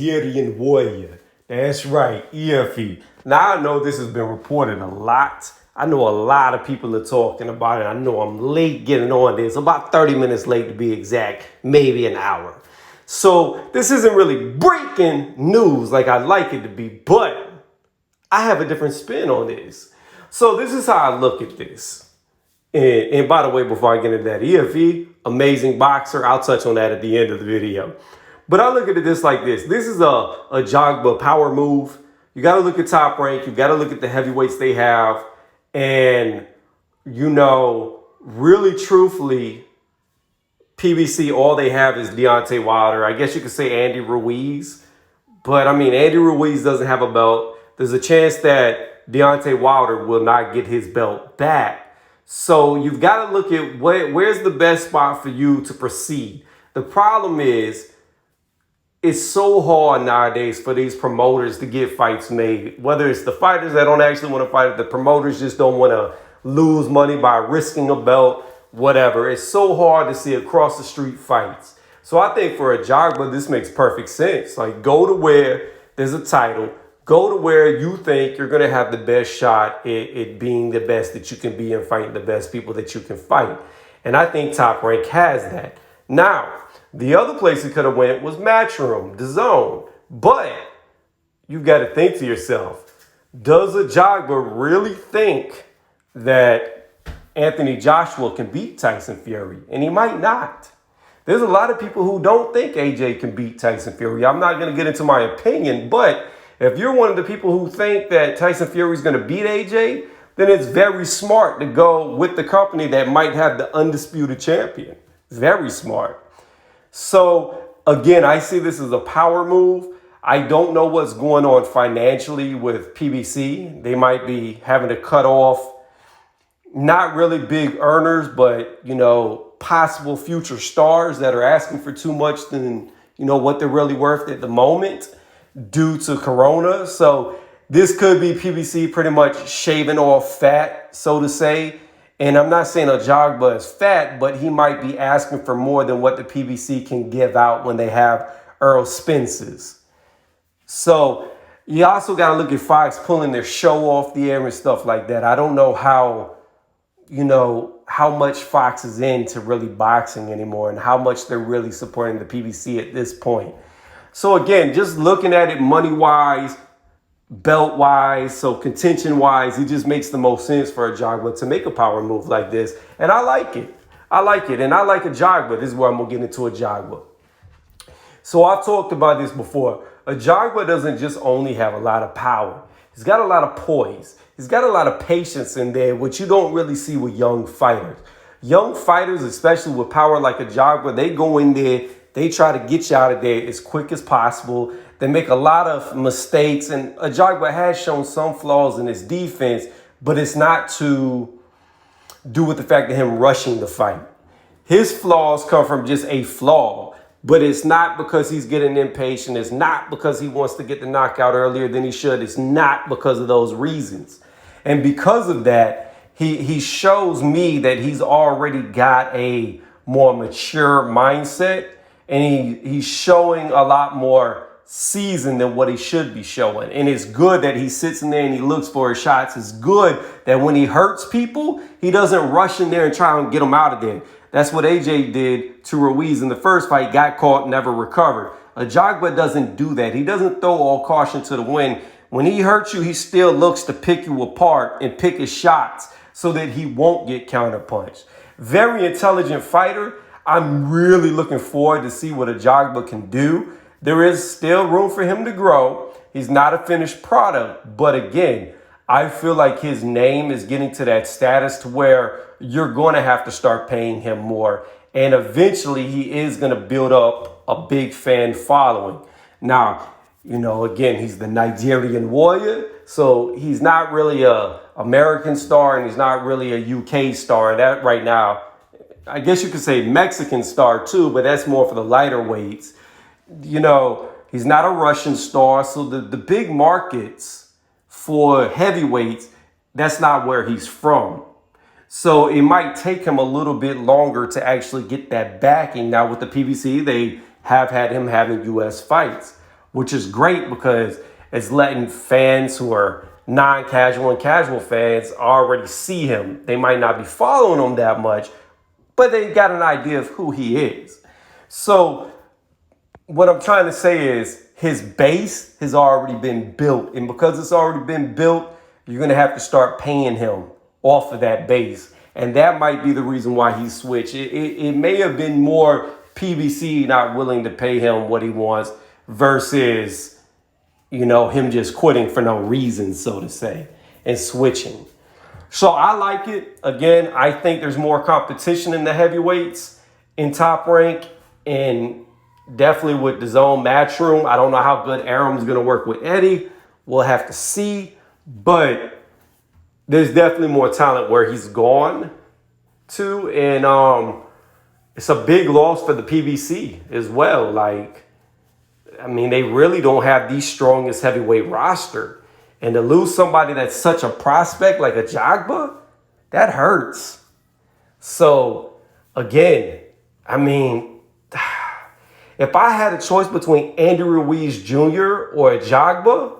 Gideon Warrior. That's right, EFE. Now I know this has been reported a lot. I know a lot of people are talking about it. I know I'm late getting on this, about 30 minutes late to be exact, maybe an hour. So this isn't really breaking news like I'd like it to be, but I have a different spin on this. So this is how I look at this. And by the way, before I get into that, EFE, amazing boxer. I'll touch on that at the end of the video. But I look at this like this. This is a Ajagba power move. You got to look at TopRank. You got to look at the heavyweights they have. And, really truthfully, PBC, all they have is Deontay Wilder. I guess you could say Andy Ruiz. But, Andy Ruiz doesn't have a belt. There's a chance that Deontay Wilder will not get his belt back. So you've got to look at where's the best spot for you to proceed. The problem is it's so hard nowadays for these promoters to get fights made. Whether it's the fighters that don't actually want to fight, the promoters just don't want to lose money by risking a belt, whatever. It's so hard to see across the street fights. So I think for Ajagba, this makes perfect sense. Like, go to where there's a title. Go to where you think you're going to have the best shot at being the best that you can be and fighting the best people that you can fight. And I think TopRank has that. Now, the other place he could have went was Matchroom, the Zone. But you've got to think to yourself, does Ajagba really think that Anthony Joshua can beat Tyson Fury? And he might not. There's a lot of people who don't think AJ can beat Tyson Fury. I'm not going to get into my opinion, but if you're one of the people who think that Tyson Fury is going to beat AJ, then it's very smart to go with the company that might have the undisputed champion. Very smart. So, again, I see this as a power move. I don't know what's going on financially with PBC. They might be having to cut off not really big earners, but, possible future stars that are asking for too much than, what they're really worth at the moment due to Corona. So this could be PBC pretty much shaving off fat, so to say. And I'm not saying Ajagba is fat, but he might be asking for more than what the PBC can give out when they have Earl Spence's. So you also got to look at Fox pulling their show off the air and stuff like that. I don't know how much Fox is into really boxing anymore and how much they're really supporting the PBC at this point. So again, just looking at it money-wise, belt-wise, so contention-wise, it just makes the most sense for Ajagba to make a power move like this. And I like it. And I like Ajagba. This is where I'm going to get into Ajagba. So I've talked about this before. Ajagba doesn't just only have a lot of power. He's got a lot of poise. He's got a lot of patience in there, which you don't really see with young fighters. Young fighters, especially with power like Ajagba, they go in there, they try to get you out of there as quick as possible. They make a lot of mistakes, and Ajagba has shown some flaws in his defense, but it's not to do with the fact of him rushing the fight. His flaws come from just a flaw, but it's not because he's getting impatient. It's not because he wants to get the knockout earlier than he should. It's not because of those reasons. And because of that, he shows me that he's already got a more mature mindset. And he's showing a lot more season than what he should be showing. And it's good that he sits in there and he looks for his shots. It's good that when he hurts people, he doesn't rush in there and try and get them out of there. That's what AJ did to Ruiz in the first fight. Got caught, never recovered. Ajagba doesn't do that. He doesn't throw all caution to the wind. When he hurts you, he still looks to pick you apart and pick his shots so that he won't get counterpunched. Very intelligent fighter. I'm really looking forward to see what Ajagba can do. There is still room for him to grow. He's not a finished product. But again, I feel like his name is getting to that status to where you're going to have to start paying him more. And eventually he is going to build up a big fan following. Now, again, he's the Nigerian Warrior. So he's not really a American star and he's not really a UK star. That right now, I guess you could say Mexican star too, but that's more for the lighter weights. He's not a Russian star. So the big markets for heavyweights, that's not where he's from. So it might take him a little bit longer to actually get that backing. Now with the PBC, they have had him having US fights. which is great because it's letting fans who are non-casual and casual fans already see him. They might not be following him that much, but they got an idea of who he is. So what I'm trying to say is his base has already been built. And because it's already been built, you're going to have to start paying him off of that base. And that might be the reason why he switched. It may have been more PBC not willing to pay him what he wants versus, him just quitting for no reason, so to say, and switching. So I like it. Again, I think there's more competition in the heavyweights in Top Rank, and definitely with the zone matchroom. I don't know how good Aram's going to work with Eddie. We'll have to see. But there's definitely more talent where he's gone to. And it's a big loss for the PBC as well. They really don't have the strongest heavyweight roster. And to lose somebody that's such a prospect like Ajagba, that hurts. So, again, if I had a choice between Andy Ruiz Jr. or Ajagba,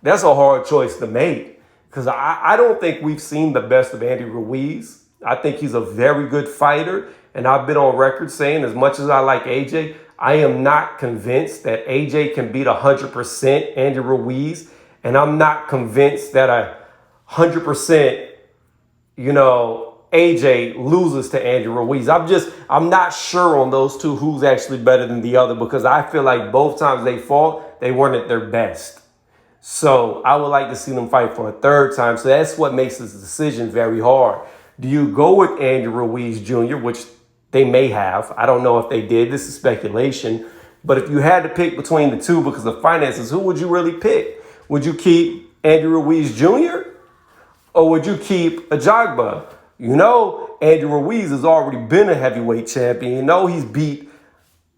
that's a hard choice to make. Because I don't think we've seen the best of Andy Ruiz. I think he's a very good fighter. And I've been on record saying, as much as I like AJ, I am not convinced that AJ can beat 100% Andy Ruiz. And I'm not convinced that 100%, AJ loses to Andy Ruiz. I'm not sure on those two who's actually better than the other, because I feel like both times they fought, they weren't at their best. So I would like to see them fight for a third time. So that's what makes this decision very hard. Do you go with Andy Ruiz Jr., which they may have? I don't know if they did. This is speculation. But if you had to pick between the two because of finances, who would you really pick? Would you keep Andy Ruiz Jr. or would you keep Ajagba? Andy Ruiz has already been a heavyweight champion. He's beat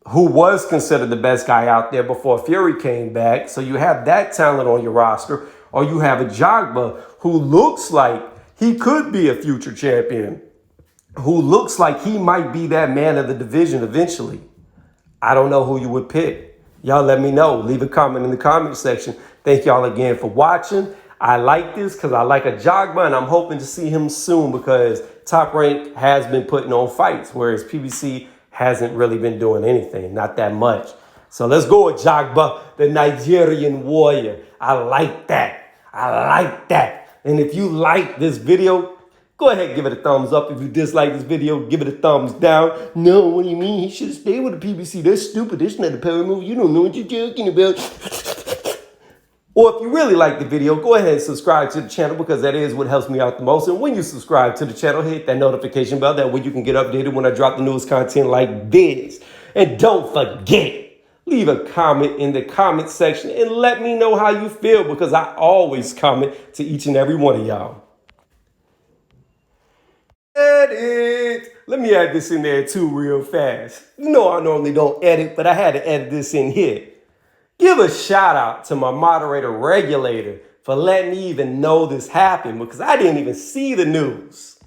who was considered the best guy out there before Fury came back. So you have that talent on your roster. Or you have Ajagba, who looks like he could be a future champion, who looks like he might be that man of the division eventually. I don't know who you would pick. Y'all let me know. Leave a comment in the comment section. Thank y'all again for watching. I like this because I like Ajagba, and I'm hoping to see him soon because Top Rank has been putting on fights, whereas PBC hasn't really been doing anything, not that much. So let's go with Ajagba, the Nigerian warrior. I like that. And if you like this video, go ahead, give it a thumbs up. If you dislike this video, give it a thumbs down. No, what do you mean? He should have stayed with the PBC. That's stupid. That's not a power move. You don't know what you're talking about. Or if you really like the video, go ahead and subscribe to the channel because that is what helps me out the most. And when you subscribe to the channel, hit that notification bell. That way you can get updated when I drop the newest content like this. And don't forget, leave a comment in the comment section and let me know how you feel because I always comment to each and every one of y'all. Edit. Let me add this in there too real fast. I normally don't edit, but I had to edit this in here. Give a shout out to my moderator regulator for letting me even know this happened because I didn't even see the news.